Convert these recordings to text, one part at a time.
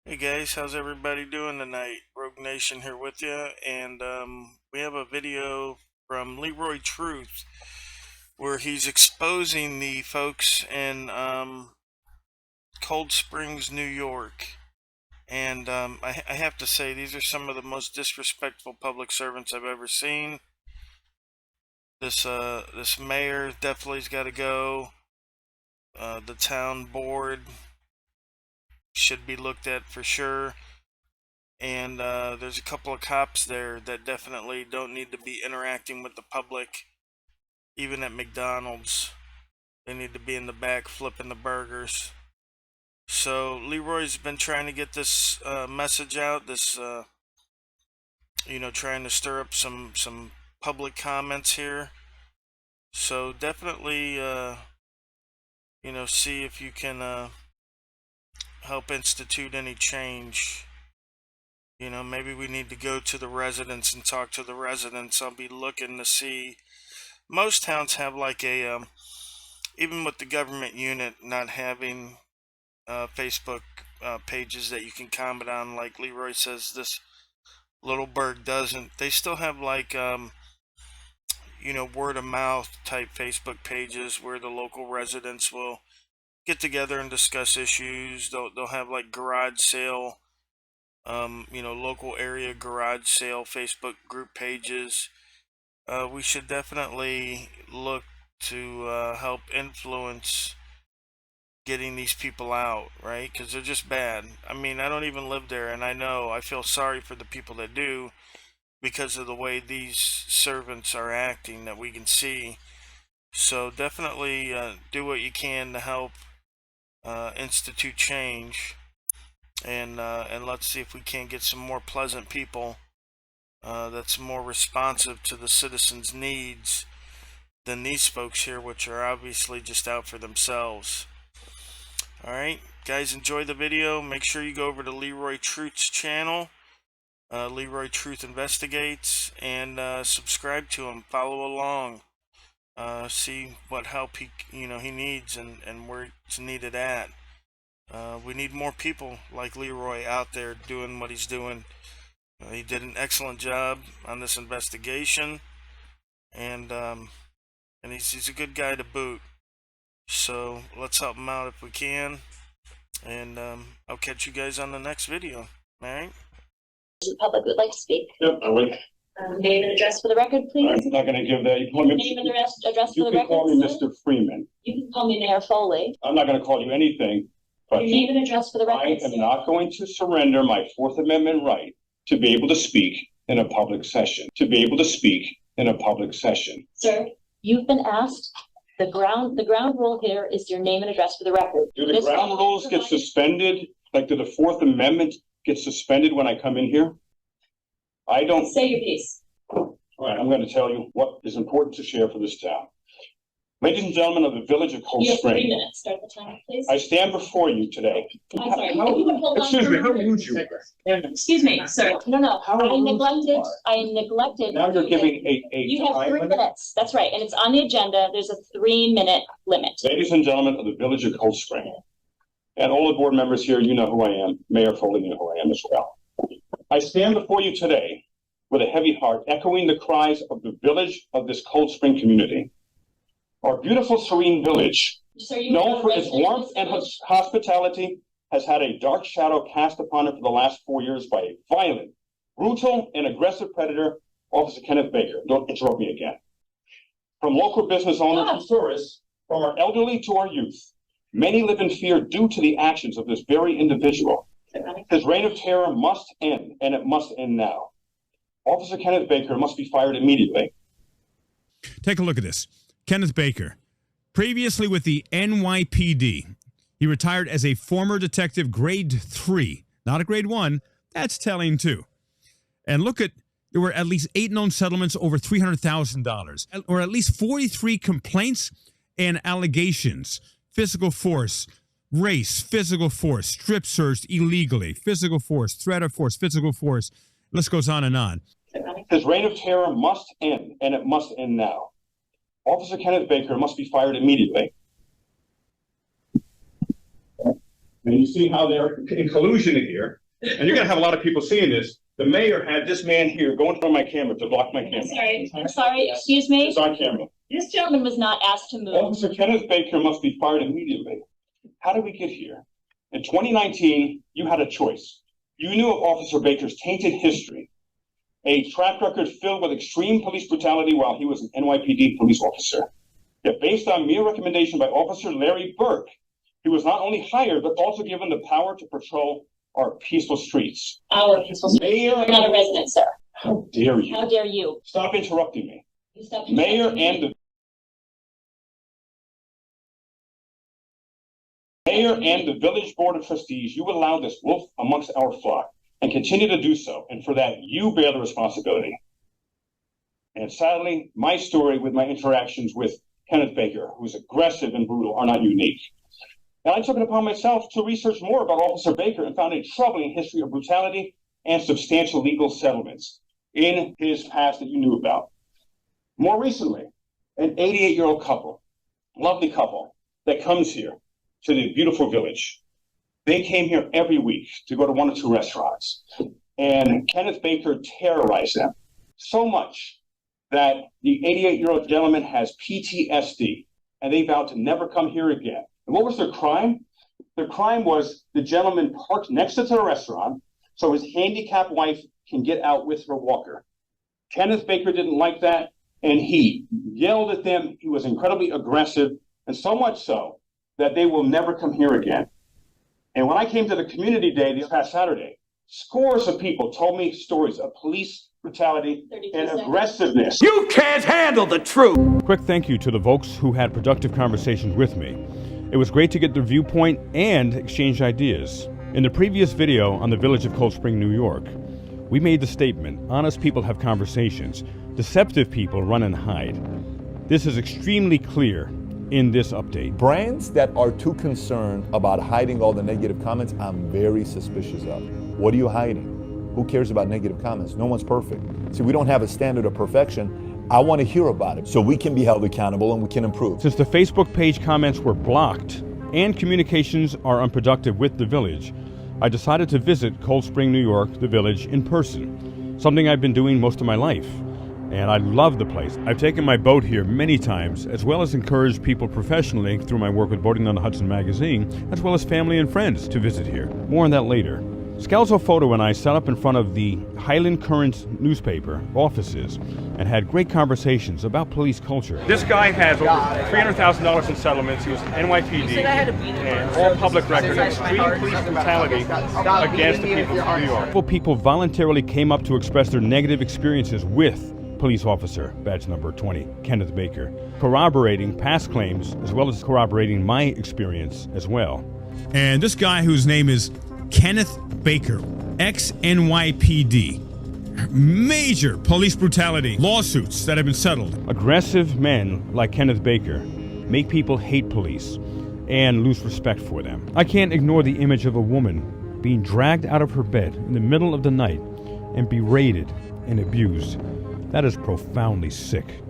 Hey guys, how's everybody doing tonight? Rogue Nation here with you, and we have a video from Leroy Truth where he's exposing the folks in Cold Springs, New York. And I have to say, these are some of the most disrespectful public servants I've ever seen. This mayor definitely's got to go. The town board should be looked at for sure. And there's a couple of cops there that definitely don't need to be interacting with the public, even at McDonald's. They need to be in the back flipping the burgers. So Leroy's been trying to get this message out, trying to stir up some public comments here. So definitely, see if you can help institute any change. Maybe we need to go to the residents and talk to the residents. I'll be looking to see. Most towns have like a, even with the government unit not having Facebook pages that you can comment on, like Leroy says this little burg doesn't. They still have like, word of mouth type Facebook pages where the local residents will get together and discuss issues. They'll have like garage sale. Local area garage sale Facebook group pages. We should definitely look to help influence getting these people out, right? Because they're just bad. I mean, I don't even live there, and I feel sorry for the people that do because of the way these servants are acting that we can see. So definitely do what you can to help institute change. And let's see if we can't get some more pleasant people that's more responsive to the citizens' needs than these folks here, which are obviously just out for themselves. Alright, guys, enjoy the video. Make sure you go over to Leroy Truth's channel, Leroy Truth Investigates, and subscribe to him. Follow along. See what help he needs and where it's needed at. We need more people like Leroy out there doing what he's doing. He did an excellent job on this investigation, and he's a good guy to boot. So let's help him out if we can, and I'll catch you guys on the next video. All right. The public would like to speak. Yep, I would. Name and address for the record, please. I'm not going to give that. You call me. Name and address for the record. You can call me Mr. Freeman. You can call me Mayor Foley. I'm not going to call you anything. But Your name and address for the record. I am not going to surrender my Fourth Amendment right to be able to speak in a public session. To be able to speak in a public session. Sir, you've been asked. The ground rule here is your name and address for the record. Do the ground rules get suspended? Like, do the Fourth Amendment get suspended when I come in here? I don't. Say your piece. All right, I'm going to tell you what is important to share for this town. Ladies and gentlemen of the village of Cold You have 3 Spring, minutes. Start the timer, please. I stand before you today. I'm sorry. You can hold on Excuse for me, a how minute. rude you are. Excuse me, sir. No. How I rude neglected. you are. Now you're giving a You have time 3 limit. minutes. That's right, and it's on the agenda. There's a 3-minute limit. Ladies and gentlemen of the village of Cold Spring, and all the board members here, you know who I am. Mayor Foley, you know who I am as well. I stand before you today with a heavy heart, echoing the cries of the village of this Cold Spring community. Our beautiful, serene village, Sir, you known have for a its resident warmth and message. hospitality, has had a dark shadow cast upon it for the last 4 years by a violent, brutal, and aggressive predator, Officer Kenneth Baker. Don't interrupt me again. From local business owners to tourists, from our elderly to our youth, many live in fear due to the actions of this very individual. His reign of terror must end, and it must end now. Officer Kenneth Baker must be fired immediately. Take a look at this. Kenneth Baker, previously with the NYPD. He retired as a former detective, grade 3, not a grade 1. That's telling too. And look at, there were at least 8 known settlements over $300,000, or at least 43 complaints and allegations. Physical force, race, physical force, strip searched illegally, physical force, threat of force, physical force. List goes on and on. His reign of terror must end, and it must end now. Officer Kenneth Baker must be fired immediately. And you see how they're in collusion here. And you're going to have a lot of people seeing this. The mayor had this man here go in front of my camera to block my camera. I'm sorry, excuse me. It's on camera. This gentleman was not asked to move. Officer Kenneth Baker must be fired immediately. How did we get here? In 2019, you had a choice. You knew of Officer Baker's tainted history, a track record filled with extreme police brutality while he was an NYPD police officer. Yet based on mere recommendation by Officer Larry Burke, he was not only hired, but also given the power to patrol our peaceful streets. Our peaceful streets. You're not a resident, sir. How dare you? How dare you? Stop interrupting me. You stop Mayor interrupting me. and the village board of trustees, you allowed this wolf amongst our flock and continue to do so. And for that, you bear the responsibility. And sadly, my story with my interactions with Kenneth Baker, who is aggressive and brutal, are not unique. And I took it upon myself to research more about Officer Baker and found a troubling history of brutality and substantial legal settlements in his past that you knew about. More recently, an 88-year-old couple, lovely couple, that comes here to the beautiful village. They came here every week to go to one or two restaurants. And Kenneth Baker terrorized them so much that the 88-year-old gentleman has PTSD, and they vowed to never come here again. And what was their crime? Their crime was the gentleman parked next to the restaurant so his handicapped wife can get out with her walker. Kenneth Baker didn't like that, and he yelled at them. He was incredibly aggressive, and so much so that they will never come here again. And when I came to the community day this past Saturday, scores of people told me stories of police brutality and aggressiveness. You can't handle the truth. Quick thank you to the folks who had productive conversations with me. It was great to get their viewpoint and exchange ideas. In the previous video on the village of Cold Spring, New York, we made the statement, honest people have conversations, deceptive people run and hide. This is extremely clear in this update. Brands that are too concerned about hiding all the negative comments, I'm very suspicious of. What are you hiding? Who cares about negative comments? No one's perfect. See, we don't have a standard of perfection. I want to hear about it so we can be held accountable and we can improve. Since the Facebook page comments were blocked and communications are unproductive with the village, I decided to visit Cold Spring, New York, the village, in person, something I've been doing most of my life. And I love the place. I've taken my boat here many times, as well as encouraged people professionally through my work with Boating on the Hudson magazine, as well as family and friends to visit here. More on that later. Scalzo Photo and I sat up in front of the Highland Current newspaper offices and had great conversations about police culture. This guy has over $300,000 in settlements. He was NYPD and all public record, extreme police brutality against the people of New York. Several people voluntarily came up to express their negative experiences with police officer, badge number 20, Kenneth Baker, corroborating past claims as well as corroborating my experience as well. And this guy whose name is Kenneth Baker, ex-NYPD. Major police brutality lawsuits that have been settled. Aggressive men like Kenneth Baker make people hate police and lose respect for them. I can't ignore the image of a woman being dragged out of her bed in the middle of the night and berated and abused. That is profoundly sick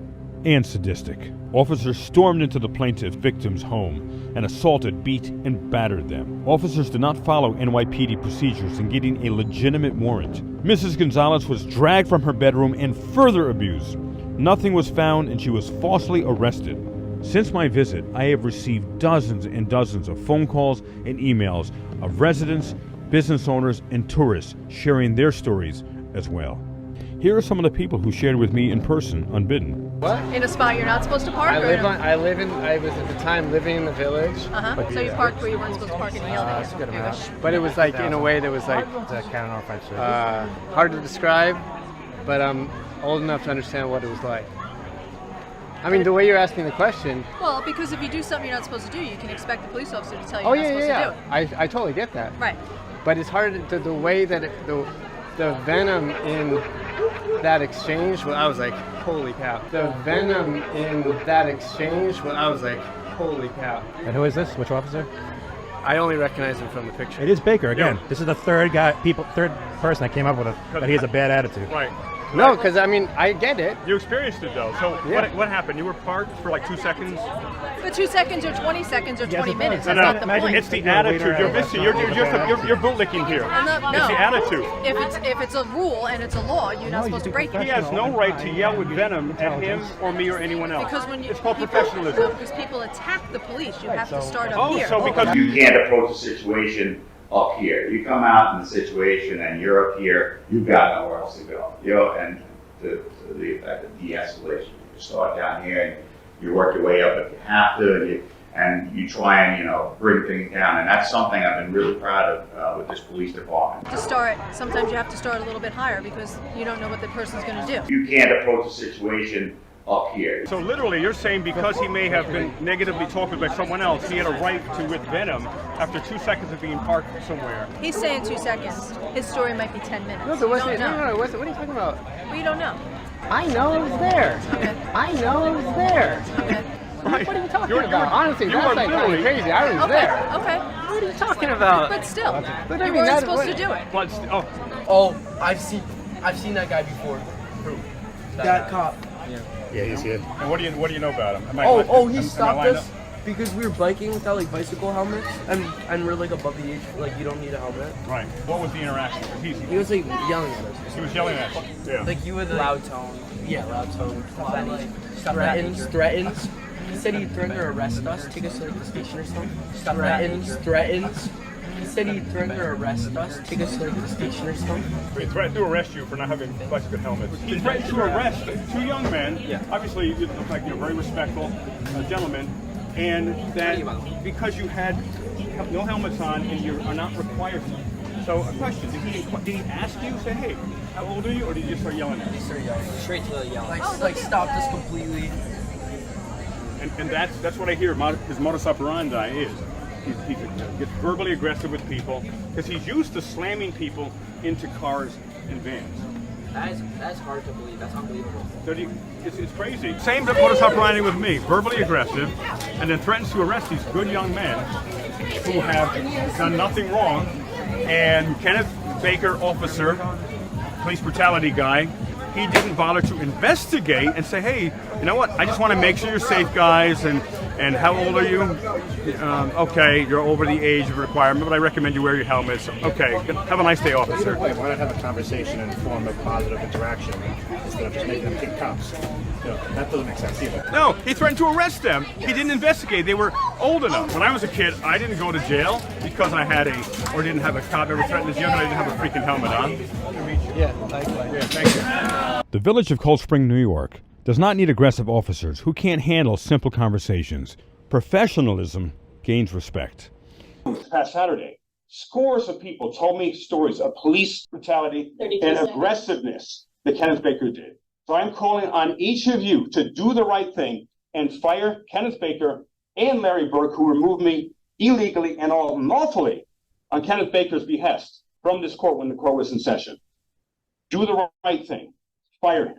and sadistic. Officers stormed into the plaintiff victim's home and assaulted, beat, and battered them. Officers did not follow NYPD procedures in getting a legitimate warrant. Mrs. Gonzalez was dragged from her bedroom and further abused. Nothing was found and she was falsely arrested. Since my visit, I have received dozens and dozens of phone calls and emails of residents, business owners, and tourists sharing their stories as well. Here are some of the people who shared with me in person, unbidden. What? In a spot you're not supposed to park? I was at the time living in the village. So you parked where you weren't supposed to park and you yelled at you. But it was like, in a way that was like, hard to describe, but I'm old enough to understand what it was like. I mean, the way you're asking the question. Well, because if you do something you're not supposed to do, you can expect the police officer to tell you you're not supposed to do it. I totally get that. Right. But it's hard to, the way that the venom in that exchange, well, I was like, holy cow. The venom in that exchange, well, I was like, holy cow. And who is this? Which officer? I only recognize him from the picture. It is Baker again. Yeah. This is the third person that came up with that he has a bad attitude. Right. No, because I mean, I get it. You experienced it though. So Yeah. what happened? You were parked for like 2 seconds? But 2 seconds or 20 seconds or 20 minutes, that's No, not the point. it's the attitude. You're missing. You're bootlicking here. No. It's the attitude. If it's a rule and it's a law, you're not supposed to break it. He has no right to yell with venom at him or me or anyone else. Because when it's called people, professionalism. No, because people attack the police, you have to start up here. So because you can't approach a situation up here. You come out in the situation and you're up here, you've got nowhere else to go. You know, and to the effect of de-escalation. You start down here and you work your way up if you have to, and you try and bring things down. And that's something I've been really proud of with this police department. To start, sometimes you have to start a little bit higher because you don't know what the person's going to do. You can't approach a situation up here. So literally, you're saying because he may have been negatively talked about by someone else, he had a right to with venom after 2 seconds of being parked somewhere. He's saying 2 seconds. His story might be 10 minutes. No, there wasn't. You don't know. No, what are you talking about? Well, you don't know. I know I was there. Okay. I know I was there. Okay. Right. What are you talking You're- about? Honestly, you that's are like kind of literally- crazy. I was Okay. there. Okay. What are you talking about? But still, But I you mean, weren't that- supposed to what- do it. But Oh, I've seen that guy before. Who? That cop. yeah, he's here. And what do you know about him? He stopped us because we were biking without like bicycle helmets, and we're like above the age, like you don't need a helmet. Right. What was the interaction? He was like yelling at us. He was yelling at us. Yeah. Like you would loud tone. Yeah, loud tone. Threatens. He said he threatened to arrest us, take us to like the station or something. Threatens. He said he threatened to arrest us, take us to like the station or something. He threatened to arrest you for not having bicycle helmets. He threatened to arrest 2 young men. Yeah. Obviously, you look like you're very respectful gentlemen, and that because you had no helmets on and you are not required to. So, a question: did he ask you? Say, hey, how old are you, or did he just start yelling at you? He started yelling, straight to the yelling. Like stopped us completely. And that's what I hear. His modus operandi is. He gets verbally aggressive with people because he's used to slamming people into cars and vans. That's hard to believe. That's unbelievable. So it's crazy. Same modus operandi with me. Verbally aggressive, and then threatens to arrest these good young men who have done nothing wrong. And Kenneth Baker, officer, police brutality guy, he didn't bother to investigate and say, hey, you know what? I just want to make sure you're safe, guys. And how old are you? Okay, you're over the age of requirement, but I recommend you wear your helmets. Okay, have a nice day, officer. Why not have a conversation in the form of positive interaction instead of just making them kick cops? That doesn't make sense either. No, he threatened to arrest them. He didn't investigate. They were old enough. When I was a kid, I didn't go to jail because I had didn't have a cop ever threatened as young and I didn't have a freaking helmet on. Yeah, likewise. Yeah, thank you. The village of Cold Spring, New York, does not need aggressive officers who can't handle simple conversations. Professionalism gains respect. This past Saturday, scores of people told me stories of police brutality 32 and seconds. aggressiveness that Kenneth Baker did. So I'm calling on each of you to do the right thing and fire Kenneth Baker and Larry Burke, who removed me illegally and unlawfully on Kenneth Baker's behest from this court when the court was in session. Do the right thing. Fire him.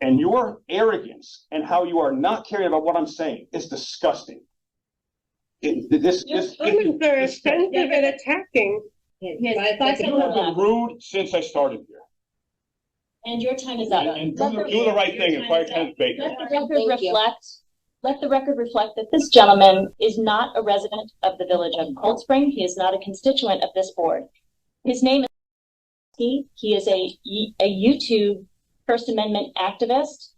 And your arrogance and how you are not caring about what I'm saying is disgusting. Your comments are offensive and attacking. Yes, You 5 seconds have been left. rude since I started here. And your time is up. And do the right thing and fire Kenneth Baker. Let the record reflect that this gentleman is not a resident of the village of Cold Spring. He is not a constituent of this board. His name is he is a YouTube First Amendment activist.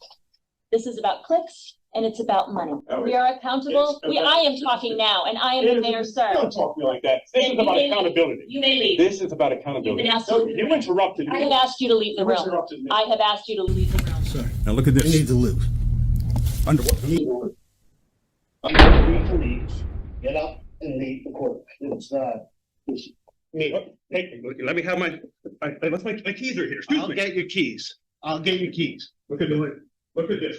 This is about clicks and it's about money. We are accountable. I am talking now and I am the mayor, sir. Don't talk to me like that. This is about accountability. You may leave. This is about accountability. You interrupted I me. have asked you to leave the You room. interrupted me. I have asked you to leave the room. Sir, Now look at this. you need to leave. Under what? You need to leave. Get up and leave the court. It's Hey, let me have my keys are here. Excuse I'll me. get your keys. I'll get your keys. Look at this.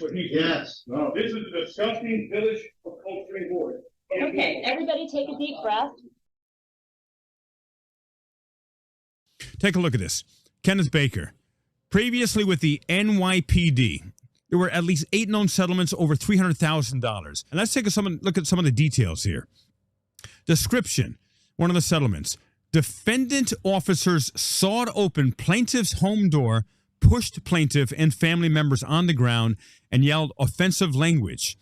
What he's doing. Yes. No, this is the disgusting village of Cold Spring board. Okay, everybody take a deep breath. Take a look at this. Kenneth Baker, previously with the NYPD, there were at least 8 known settlements over $300,000. And let's take a look at some of the details here. Description, one of the settlements. Defendant officers sawed open plaintiff's home door, pushed plaintiff and family members on the ground and yelled offensive language.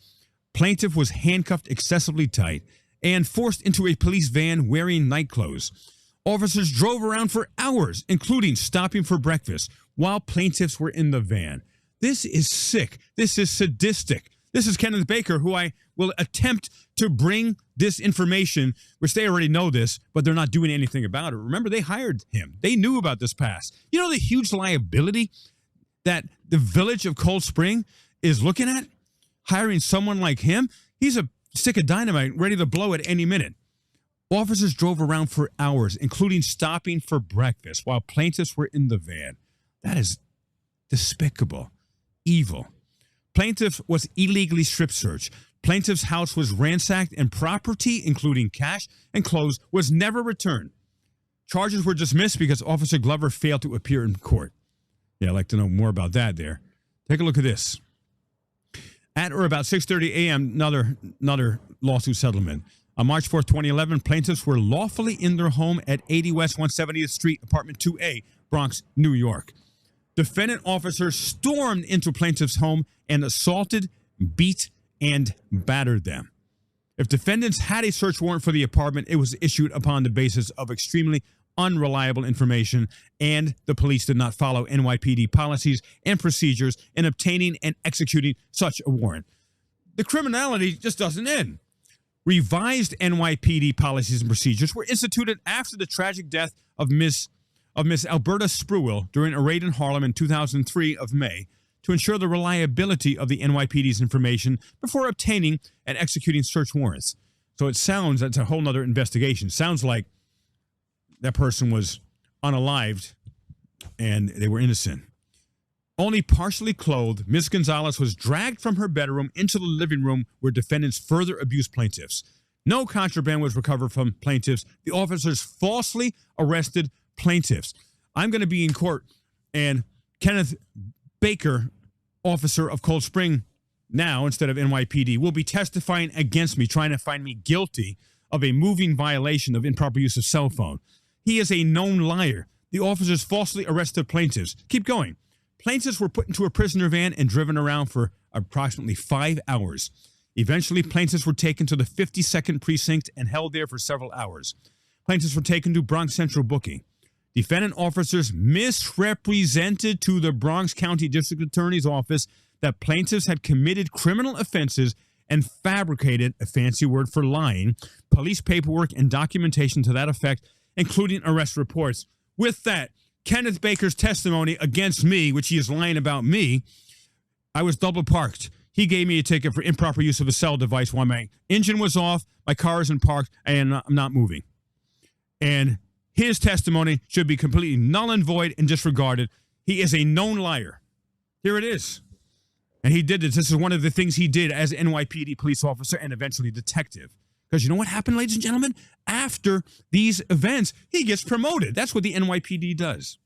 Plaintiff was handcuffed excessively tight and forced into a police van wearing night clothes. Officers drove around for hours, including stopping for breakfast, while plaintiffs were in the van. This is sick. This is sadistic. This is Kenneth Baker, who I will attempt to bring this information, which they already know this, but they're not doing anything about it. Remember, they hired him. They knew about this past. You know the huge liability that the village of Cold Spring is looking at? Hiring someone like him? He's a stick of dynamite ready to blow at any minute. Officers drove around for hours, including stopping for breakfast, while plaintiffs were in the van. That is despicable. Evil. Plaintiff was illegally strip searched. Plaintiff's house was ransacked and property, including cash and clothes, was never returned. Charges were dismissed because Officer Glover failed to appear in court. Yeah, I'd like to know more about that there. Take a look at this. At or about 6:30 a.m., another lawsuit settlement. On March 4th, 2011, plaintiffs were lawfully in their home at 80 West 170th Street, Apartment 2A, Bronx, New York. Defendant officers stormed into plaintiff's home and assaulted, beat, and battered them. If defendants had a search warrant for the apartment, it was issued upon the basis of extremely unreliable information, and the police did not follow NYPD policies and procedures in obtaining and executing such a warrant. The criminality just doesn't end. Revised NYPD policies and procedures were instituted after the tragic death of Miss Alberta Spruill during a raid in Harlem in 2003 of May to ensure the reliability of the NYPD's information before obtaining and executing search warrants. So it sounds, that's a whole nother investigation. Sounds like that person was unalived and they were innocent. Only partially clothed, Ms. Gonzalez was dragged from her bedroom into the living room where defendants further abused plaintiffs. No contraband was recovered from plaintiffs. The officers falsely arrested plaintiffs. I'm going to be in court, and Kenneth Baker, officer of Cold Spring now instead of NYPD, will be testifying against me, trying to find me guilty of a moving violation of improper use of cell phone. He is a known liar. The officers falsely arrested plaintiffs. Keep going. Plaintiffs were put into a prisoner van and driven around for approximately 5 hours. Eventually, plaintiffs were taken to the 52nd Precinct and held there for several hours. Plaintiffs were taken to Bronx Central Booking. Defendant officers misrepresented to the Bronx County District Attorney's Office that plaintiffs had committed criminal offenses and fabricated, a fancy word for lying, police paperwork and documentation to that effect, including arrest reports. With that, Kenneth Baker's testimony against me, which he is lying about me, I was double parked. He gave me a ticket for improper use of a cell device while my engine was off, my car isn't parked, and I'm not moving. And his testimony should be completely null and void and disregarded. He is a known liar. Here it is. And he did this. This is one of the things he did as an NYPD police officer and eventually detective. Because you know what happened, ladies and gentlemen? After these events, he gets promoted. That's what the NYPD does.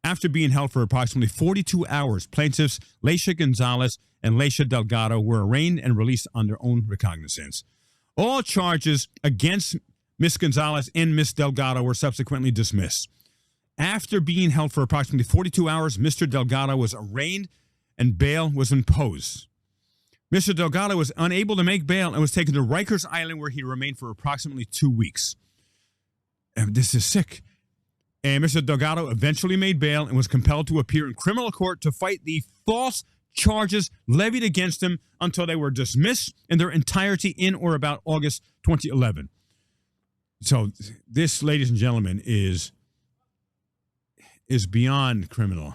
After being held for approximately 42 hours, plaintiffs Leisha Gonzalez and Leisha Delgado were arraigned and released on their own recognizance. All charges against Ms. Gonzalez and Ms. Delgado were subsequently dismissed. After being held for approximately 42 hours, Mr. Delgado was arraigned and bail was imposed. Mr. Delgado was unable to make bail and was taken to Rikers Island, where he remained for approximately 2 weeks. And this is sick. And Mr. Delgado eventually made bail and was compelled to appear in criminal court to fight the false charges levied against him until they were dismissed in their entirety in or about August 2011. So this, ladies and gentlemen, is beyond criminal.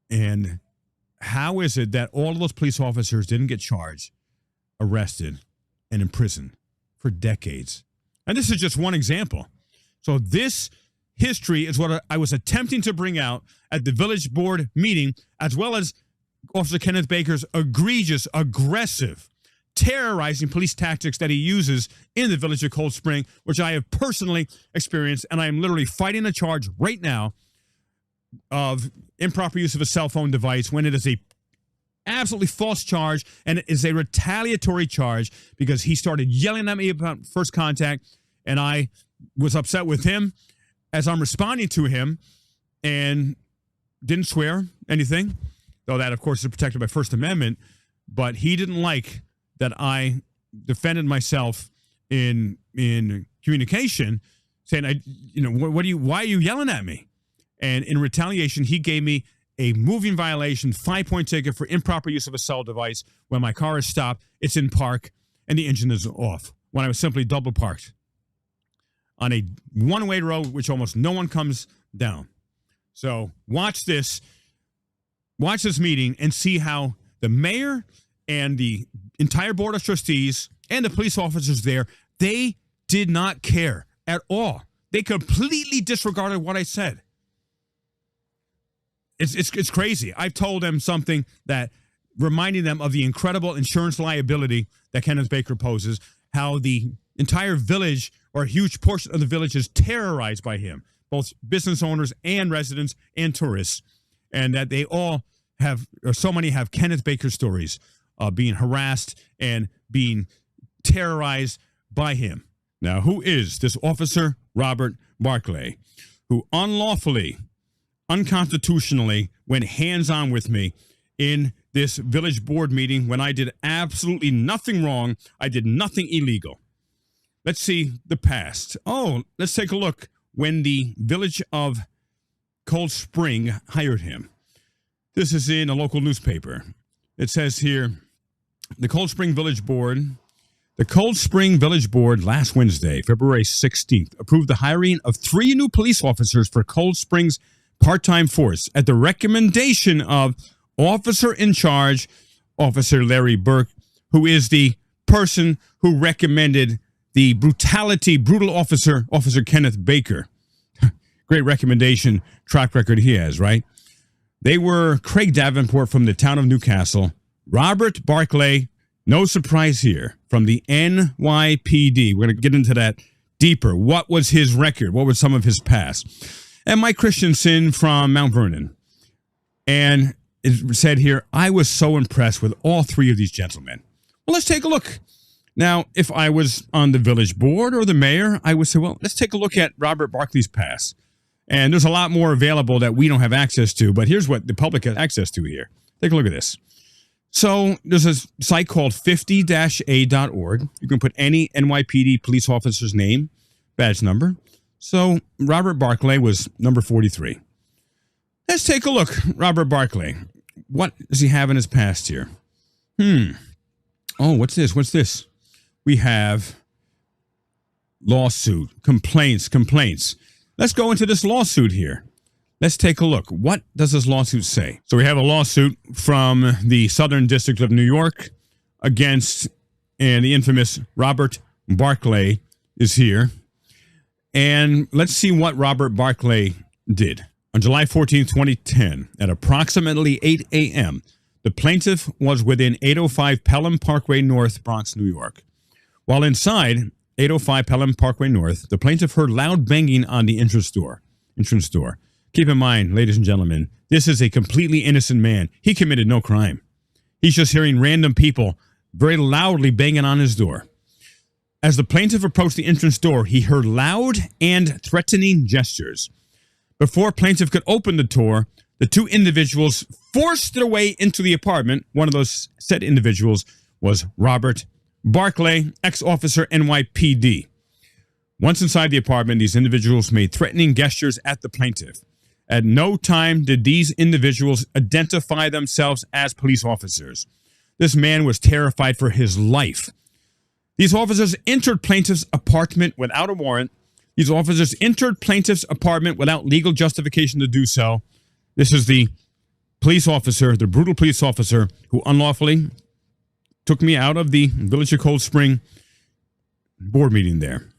And how is it that all of those police officers didn't get charged, arrested, and imprisoned for decades? And this is just one example. So this history is what I was attempting to bring out at the village board meeting, as well as Officer Kenneth Baker's egregious, aggressive, terrorizing police tactics that he uses in the village of Cold Spring, which I have personally experienced, and I am literally fighting a charge right now of improper use of a cell phone device when it is a absolutely false charge, and it is a retaliatory charge because he started yelling at me about first contact, and I was upset with him as I'm responding to him, and didn't swear anything, though that, of course, is protected by First Amendment. But he didn't like that I defended myself in communication, saying, why are you yelling at me? And in retaliation, he gave me a moving violation, 5-point ticket for improper use of a cell device when my car is stopped, it's in park, and the engine is off, when I was simply double parked on a one-way road, which almost no one comes down. So watch this meeting and see how the mayor and the entire board of trustees and the police officers there, they did not care at all. They completely disregarded what I said. It's crazy. I've told them something that reminding them of the incredible insurance liability that Kenneth Baker poses, how the entire village or a huge portion of the village is terrorized by him, both business owners and residents and tourists, and that they all have, or so many have Kenneth Baker stories of being harassed and being terrorized by him. Now, who is this officer, Robert Barclay, who unlawfully, unconstitutionally went hands-on with me in this village board meeting when I did absolutely nothing wrong? I did nothing illegal. Let's see the past. Oh, let's take a look when the village of Cold Spring hired him. This is in a local newspaper. It says here, the Cold Spring Village Board last Wednesday, February 16th, approved the hiring of 3 new police officers for Cold Springs part-time force at the recommendation of officer in charge, Officer Larry Burke, who is the person who recommended the brutal officer, Officer Kenneth Baker. Great recommendation, track record he has, right? They were Craig Davenport from the town of Newcastle, Robert Barclay, no surprise here, from the NYPD. We're going to get into that deeper. What was his record? What was some of his past? And Mike Christensen from Mount Vernon. And it said here, I was so impressed with all 3 of these gentlemen. Well, let's take a look. Now, if I was on the village board or the mayor, I would say, well, let's take a look at Robert Barclay's past. And there's a lot more available that we don't have access to, but here's what the public has access to here. Take a look at this. So there's a site called 50-a.org. You can put any NYPD police officer's name, badge number. So Robert Barclay was number 43. Let's take a look. Robert Barclay. What does he have in his past here? Oh, what's this? What's this? We have lawsuit, complaints. Let's go into this lawsuit here. Let's take a look. What does this lawsuit say? So we have a lawsuit from the Southern District of New York against, and the infamous Robert Barclay is here. And let's see what Robert Barclay did. On July 14, 2010, at approximately 8 a.m., the plaintiff was within 805 Pelham Parkway North, Bronx, New York. While inside 805 Pelham Parkway North, the plaintiff heard loud banging on the entrance door. Keep in mind, ladies and gentlemen, this is a completely innocent man. He committed no crime. He's just hearing random people very loudly banging on his door. As the plaintiff approached the entrance door, he heard loud and threatening gestures. Before plaintiff could open the door, the 2 individuals forced their way into the apartment. One of those said individuals was Robert Barclay, ex-officer NYPD. Once inside the apartment, these individuals made threatening gestures at the plaintiff. At no time did these individuals identify themselves as police officers. This man was terrified for his life. These officers entered plaintiff's apartment without a warrant. These officers entered plaintiff's apartment without legal justification to do so. This is the police officer, the brutal police officer, who unlawfully took me out of the Village of Cold Spring board meeting there.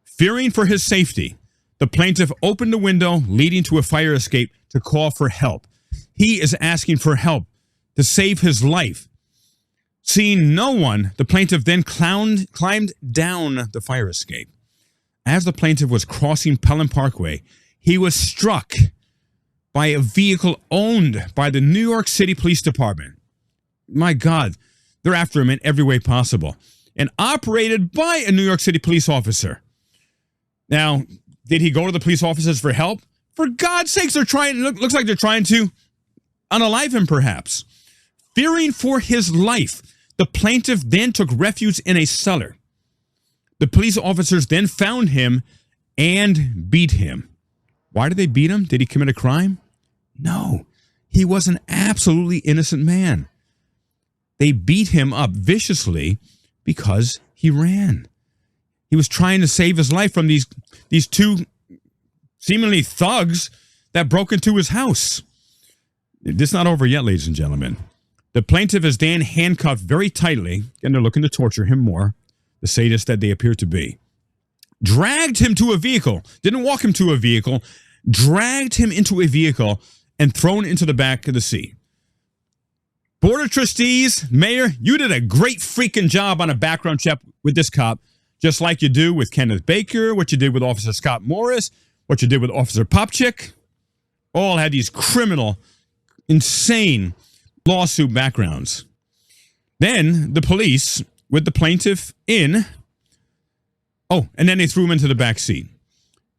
Fearing for his safety, the plaintiff opened the window leading to a fire escape to call for help. He is asking for help to save his life. Seeing no one, the plaintiff then climbed down the fire escape. As the plaintiff was crossing Pelham Parkway, he was struck by a vehicle owned by the New York City Police Department. My God, they're after him in every way possible. And operated by a New York City police officer. Now, did he go to the police officers for help? For God's sakes, they're trying, looks like they're trying to unalive him perhaps. Fearing for his life, the plaintiff then took refuge in a cellar. The police officers then found him and beat him. Why did they beat him? Did he commit a crime? No, he was an absolutely innocent man. They beat him up viciously because he ran. He was trying to save his life from these two seemingly thugs that broke into his house. This is not over yet, ladies and gentlemen. The plaintiff is then handcuffed very tightly, and they're looking to torture him more, the sadist that they appear to be. Dragged him to a vehicle, didn't walk him to a vehicle, dragged him into a vehicle and thrown into the back of the seat. Board of Trustees, Mayor, you did a great freaking job on a background check with this cop, just like you do with Kenneth Baker, what you did with Officer Scott Morris, what you did with Officer Popchick. All had these criminal, insane lawsuit backgrounds. Then the police, with the plaintiff in, and then they threw him into the back seat.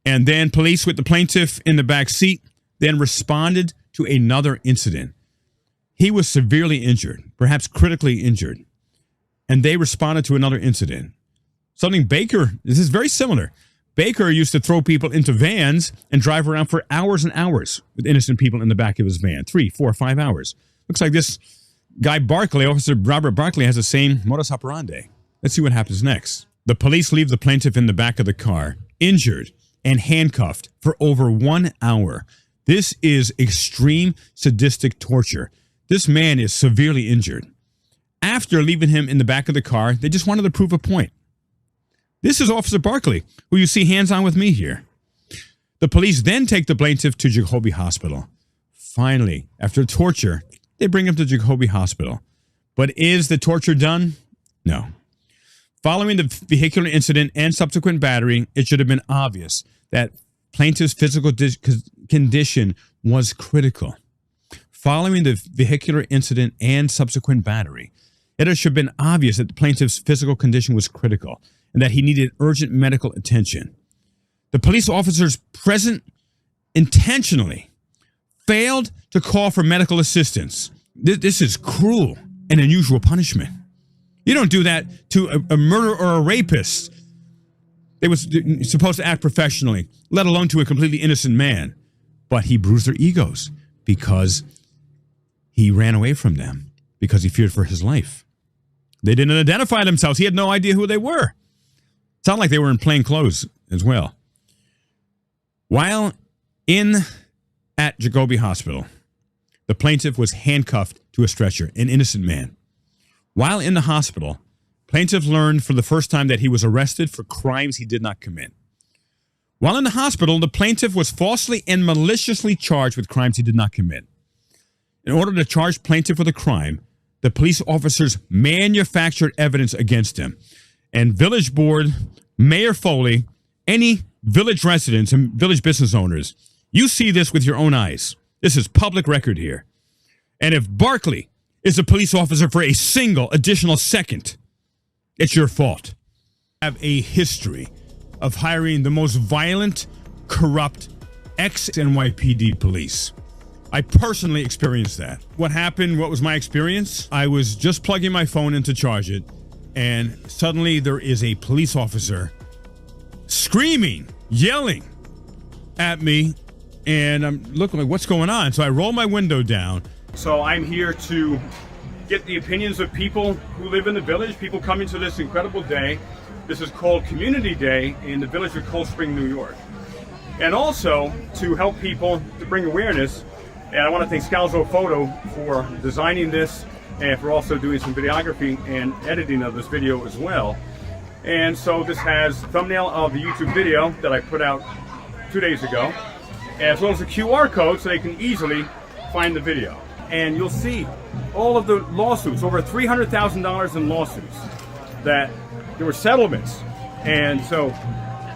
And then police with the plaintiff in the back seat then responded to another incident. He was severely injured, perhaps critically injured. And they responded to another incident. Something Baker, this is very similar. Baker used to throw people into vans and drive around for hours and hours with innocent people in the back of his van. 3, 4, 5 hours. Looks like this guy Barkley, Officer Robert Barkley, has the same modus operandi. Let's see what happens next. The police leave the plaintiff in the back of the car, injured and handcuffed for over 1 hour. This is extreme sadistic torture. This man is severely injured. After leaving him in the back of the car, they just wanted to prove a point. This is Officer Barkley, who you see hands-on with me here. The police then take the plaintiff to Jacoby Hospital. Finally, after torture, they bring him to Jacoby Hospital. But is the torture done? No. Following the vehicular incident and subsequent battery, it should have been obvious that plaintiff's physical condition was critical. Following the vehicular incident and subsequent battery, it should have been obvious that the plaintiff's physical condition was critical and that he needed urgent medical attention. The police officers present intentionally failed to call for medical assistance. This is cruel and unusual punishment. You don't do that to a murderer or a rapist. They were supposed to act professionally, let alone to a completely innocent man. But he bruised their egos because he ran away from them, because he feared for his life. They didn't identify themselves. He had no idea who they were. It sounded like they were in plain clothes as well. While at Jacoby Hospital, the plaintiff was handcuffed to a stretcher, an innocent man. While in the hospital, plaintiff learned for the first time that he was arrested for crimes he did not commit. While in the hospital, the plaintiff was falsely and maliciously charged with crimes he did not commit. In order to charge plaintiff with a crime, the police officers manufactured evidence against him. And village board, Mayor Foley, any village residents and village business owners, you see this with your own eyes. This is public record here. And if Barkley is a police officer for a single additional second, it's your fault. Have a history of hiring the most violent, corrupt ex-NYPD police. I personally experienced that. What happened? What was my experience? I was just plugging my phone in to charge it, and suddenly there is a police officer screaming, yelling at me, and I'm looking like, what's going on? So I roll my window down. So I'm here to get the opinions of people who live in the village, people coming to this incredible day. This is called Community Day in the village of Cold Spring, New York. And also to help people, to bring awareness. And I want to thank Scalzo Photo for designing this and for also doing some videography and editing of this video as well. And so this has a thumbnail of the YouTube video that I put out 2 days ago, as well as a QR code so they can easily find the video. And you'll see all of the lawsuits, over $300,000 in lawsuits, that there were settlements. And so,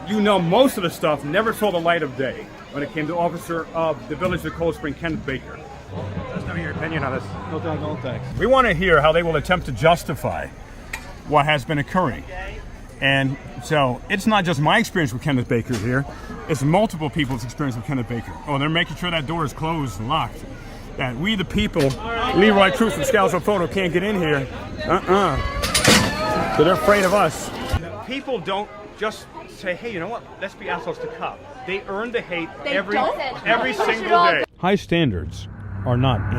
you know, most of the stuff never saw the light of day when it came to officer of the village of Cold Spring, Kenneth Baker. Let's know your opinion on this. We want to hear how they will attempt to justify what has been occurring. And so it's not just my experience with Kenneth Baker here. It's multiple people's experience with Kenneth Baker. Oh, they're making sure that door is closed and locked. That we the people, Leroy Cruz from Scalzo Photo, can't get in here. So they're afraid of us. People don't just say, hey, you know what? Let's be assholes to cop. They earn the hate every single day. High standards are not